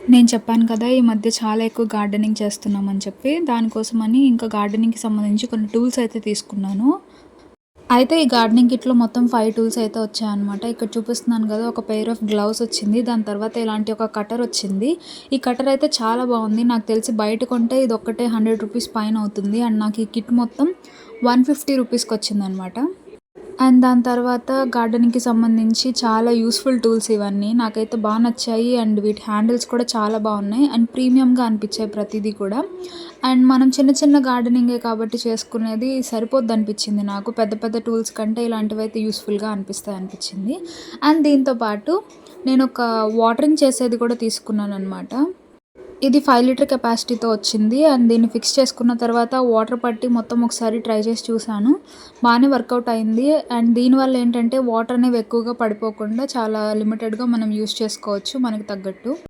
నేను చెప్పాను కదా! ఈ మధ్య చాలా ఎక్కువ గార్డెనింగ్ చేస్తున్నామని చెప్పి. దానికోసమని ఇంకా గార్డెనింగ్‌కి సంబంధించి కొన్ని టూల్స్ అయితే తీసుకున్నాను. అయితే ఈ గార్డెనింగ్ కిట్‌లో మొత్తం 5 టూల్స్ అయితే వచ్చాయన్నమాట. ఇక్కడ చూపిస్తున్నాను గదా! ఒక పెయిర్ ఆఫ్ గ్లౌస్ వచ్చింది. దాని తర్వాత ఇలాంటి ఒక కటర్ వచ్చింది. ఈ కటర్ అయితే చాలా బావుంది. నాకు తెలిసి బయట కొంటే ఇదొక్కటే రూ. 100 పైన అవుతుంది. అండ్ నాకు ఈ కిట్ మొత్తం రూ. 150కి వచ్చిందనమాట. అండ్ దాని తర్వాత గార్డెనింగ్‌కి సంబంధించి చాలా యూజ్‌ఫుల్ టూల్స్ ఇవన్నీ. నాకైతే నచ్చాయి. అండ్ వీటి హ్యాండిల్స్ కూడా చాలా బావున్నాయి. అండ్ ప్రీమియంగా అనిపించాయి ప్రతీదీ కూడా. అండ్ మనం చిన్న చిన్న గార్డెనింగే కాబట్టి చేసుకునేది సరిపోద్దనిపించింది నాకు. పెద్ద పెద్ద టూల్స్ కంటే ఇలాంటివైతే యూజ్‌ఫుల్‌గా అనిపిస్తాయనిపించింది. అండ్ దీంతో పాటు నేనొక వాటరింగ్ చేసేది కూడా తీసుకున్నాననమాట. ఇది 5 లీటర్ కెపాసిటీతో వచ్చింది. అండ్ దీన్ని ఫిక్స్ చేసుకున్న తర్వాత వాటర్ పట్టి మొత్తం ఒకసారి ట్రై చేసి చూసాను. బానే వర్కౌట్ అయింది. అండ్ దీనివల్ల ఏంటంటే వాటర్ అనేవి ఎక్కువగా పడిపోకుండా చాలా లిమిటెడ్‌గా మనం యూజ్ చేసుకోవచ్చు మనకు తగ్గట్టు.